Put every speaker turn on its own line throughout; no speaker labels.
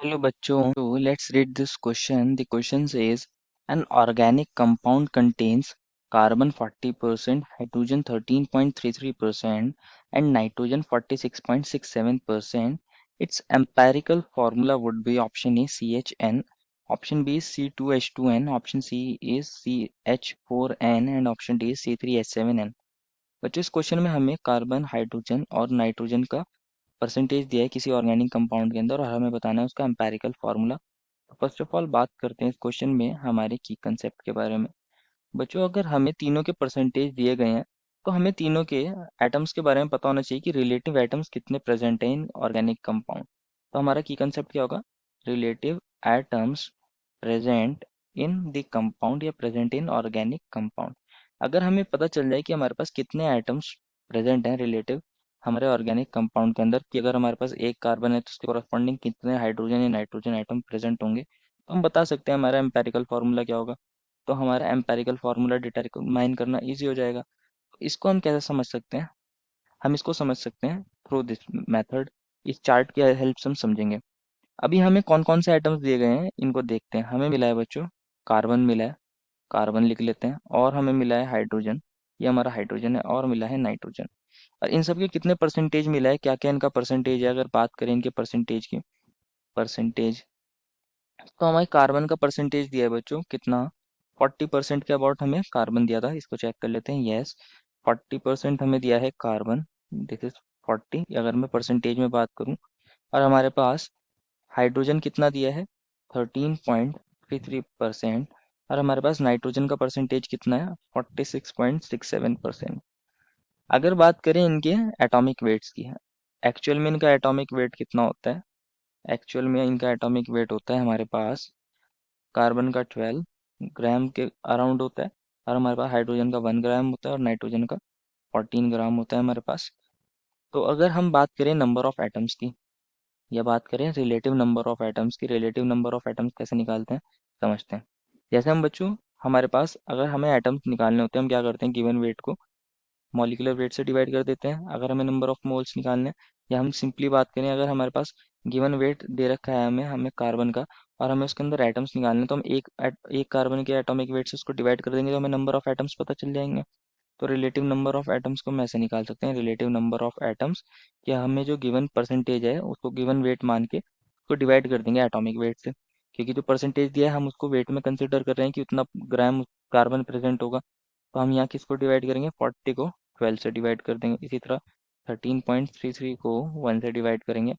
Hello bachcho, let's read this question. The question says an organic compound contains carbon 40%, hydrogen 13.33% and nitrogen 46.67%. Its empirical formula would be option A CHN, option B is C2H2N, option C is CH4N and option D is C3H7N. बच्चों इस question में हमें carbon, hydrogen और nitrogen का percentage दिया है किसी organic compound के अंदर और हमें बताना है उसका empirical formula. First of all बात करते हैं इस क्वेश्चन में हमारे की कंसेप्ट के बारे में। बच्चों अगर हमें तीनों के परसेंटेज दिए गए हैं तो हमें तीनों के एटम्स के बारे में पता होना चाहिए कि रिलेटिव एटम्स कितने प्रेजेंट हैं इन ऑर्गेनिक कंपाउंड। तो हमारा की कंसेप्ट क्या होगा? Relative atoms present in the compound या प्रेजेंट इन ऑर्गेनिक कंपाउंड। अगर हमें पता चल जाए कि हमारे पास कितने एटम्स प्रेजेंट हैं रिलेटिव हमारे ऑर्गेनिक कंपाउंड के अंदर, कि अगर हमारे पास एक कार्बन है तो उसके कॉरस्पॉन्डिंग कितने हाइड्रोजन या नाइट्रोजन एटम प्रेजेंट होंगे, तो हम बता सकते हैं हमारा एम्पेरिकल फार्मूला क्या होगा। तो हमारा एम्पेरिकल फार्मूला डिटरमाइन करना इजी हो जाएगा। इसको हम कैसे समझ सकते हैं? हम इसको समझ सकते हैं थ्रू दिस मेथड। इस चार्ट की हेल्प से हम समझेंगे। अभी हमें कौन कौन से आइटम्स दिए गए हैं इनको देखते हैं। हमें मिला है बच्चों कार्बन मिला है, कार्बन लिख लेते हैं, और हमें मिला है हाइड्रोजन, ये हमारा हाइड्रोजन है, और मिला है नाइट्रोजन। और इन सब के कितने परसेंटेज मिला है, क्या क्या इनका परसेंटेज है, अगर बात करें इनके परसेंटेज की। परसेंटेज तो हमारे कार्बन का परसेंटेज दिया है बच्चों कितना? 40% के अबाउट हमें कार्बन दिया था। इसको चेक कर लेते हैं। यस, 40% हमें दिया है कार्बन। दिस इज 40 अगर मैं परसेंटेज में बात करूं। और हमारे पास हाइड्रोजन कितना दिया है? 13.33%। और हमारे पास नाइट्रोजन का परसेंटेज कितना है? 46.67%। अगर बात करें इनके एटॉमिक वेट्स की, एक्चुअल में इनका एटॉमिक वेट कितना होता है? एक्चुअल में इनका एटॉमिक वेट होता है हमारे पास कार्बन का 12 ग्राम के अराउंड होता है, और हमारे पास हाइड्रोजन का 1 ग्राम होता है, और नाइट्रोजन का 14 ग्राम होता है हमारे पास। तो अगर हम बात करें नंबर ऑफ एटम्स की, या बात करें रिलेटिव नंबर ऑफ एटम्स की, रिलेटिव नंबर ऑफ एटम्स कैसे निकालते हैं समझते हैं। जैसे हम बच्चों, हमारे पास अगर हमें एटम्स निकालने होते हैं, हम क्या करते हैं, गिवन वेट को मॉलिक्यूलर वेट से डिवाइड कर देते हैं अगर हमें नंबर ऑफ मोल्स निकालने हैं। या हम सिंपली बात करें, अगर हमारे पास गिवन वेट दे रखा है हमें हमें कार्बन का, और हमें उसके अंदर एटम्स निकालने हैं, तो हम एक कार्बन के एटॉमिक वेट से उसको डिवाइड कर देंगे तो हमें नंबर ऑफ एटम्स पता चल जाएंगे। तो रिलेटिव नंबर ऑफ एटम्स को हम ऐसे निकाल सकते हैं, रिलेटिव नंबर ऑफ एटम्स, या हमें जो गिवन परसेंटेज है उसको गिवन वेट मान के उसको डिवाइड कर देंगे एटॉमिक वेट से। क्योंकि जो परसेंटेज दिया है हम उसको वेट में कंसिडर कर रहे हैं कि उतना ग्राम कार्बन प्रेजेंट होगा। तो हम यहाँ किसको डिवाइड करेंगे? 40 को 12 से डिवाइड कर देंगे। इसी तरह 13.33 को 1 से डिवाइड करेंगे,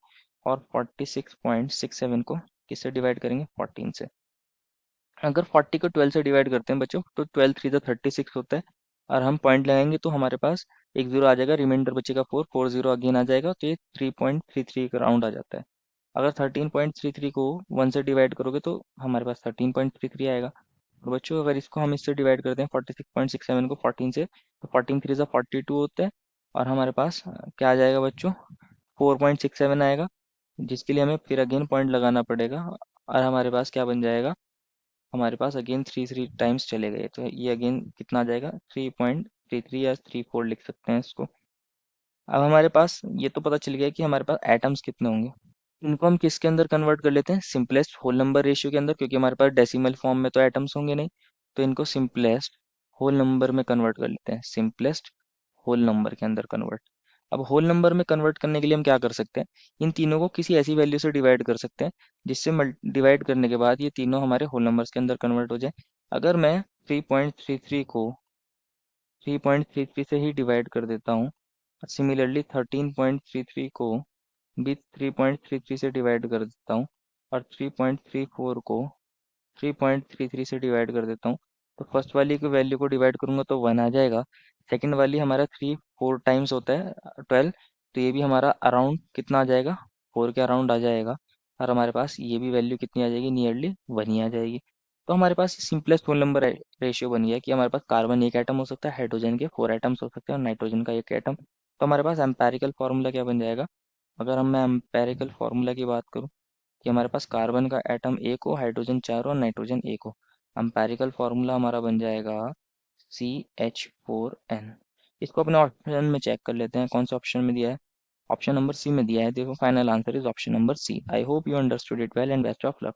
और 46.67 को किससे डिवाइड करेंगे? 14 से। अगर 40 को 12 से डिवाइड करते हैं बच्चों तो 12 3 36 होता है, और हम पॉइंट लगाएंगे तो हमारे पास एक जीरो आ जाएगा, रिमाइंडर बचेगा 4, 4 जीरो अगेन आ जाएगा, तो ये 3.33 का राउंड आ जाता है। अगर 13.33 को 1 से डिवाइड करोगे तो हमारे पास 13.33 आएगा। तो बच्चों अगर इसको हम इससे डिवाइड करते हैं 46.67 को 14 से, तो 14 थ्री ज़ा 42 होता है, और हमारे पास क्या आ जाएगा बच्चों? 4.67 आएगा, जिसके लिए हमें फिर अगेन पॉइंट लगाना पड़ेगा, और हमारे पास क्या बन जाएगा? हमारे पास अगेन थ्री थ्री टाइम्स चले गए, तो ये अगेन कितना आ जाएगा? 3.33 या 34 लिख सकते हैं इसको। अब हमारे पास ये तो पता चल गया कि हमारे पास एटम्स कितने होंगे। इनको हम किसके अंदर कन्वर्ट कर लेते हैं? सिंपलेस्ट होल नंबर रेशियो के अंदर, क्योंकि हमारे पास डेसिमल फॉर्म में तो एटम्स होंगे नहीं। तो इनको सिंपलेस्ट होल नंबर में कन्वर्ट कर लेते हैं, सिंपलेस्ट होल नंबर के अंदर कन्वर्ट। अब होल नंबर में कन्वर्ट करने के लिए हम क्या कर सकते हैं? इन तीनों को किसी ऐसी वैल्यू से डिवाइड कर सकते हैं जिससे डिवाइड करने के बाद ये तीनों हमारे होल नंबर्स के अंदर कन्वर्ट हो जाए। अगर मैं 3.33 को 3.33 से ही डिवाइड कर देता हूँ, सिमिलरली 13.33 को भी 3.33 से डिवाइड कर देता हूँ, और 3.34 को 3.33 से डिवाइड कर देता हूँ, तो फर्स्ट वाली की वैल्यू को डिवाइड करूंगा तो 1 आ जाएगा। सेकंड वाली हमारा 4 टाइम्स होता है 12, तो ये भी हमारा अराउंड कितना आ जाएगा? 4 के अराउंड आ जाएगा। और हमारे पास ये भी वैल्यू कितनी आ जाएगी? नियरली 1 ही आ जाएगी। तो हमारे पास सिंपलेस्ट होल नंबर रेशियो बन गया कि हमारे पास कार्बन एक एटम हो सकता है, हाइड्रोजन के 4 एटम्स हो सकते हैं, और नाइट्रोजन का एक एटम। तो हमारे पास एम्पेरिकल फॉर्मूला क्या बन जाएगा? अगर मैं एम्पेरिकल फार्मूला की बात करूं कि हमारे पास कार्बन का एटम एक हो, हाइड्रोजन 4 और नाइट्रोजन एक हो, एम्पेरिकल फार्मूला हमारा बन जाएगा CH4N। इसको अपने ऑप्शन में चेक कर लेते हैं कौन सा ऑप्शन में दिया है। ऑप्शन नंबर सी में दिया है, देखो final answer is option number C. I hope you understood it well and best of luck.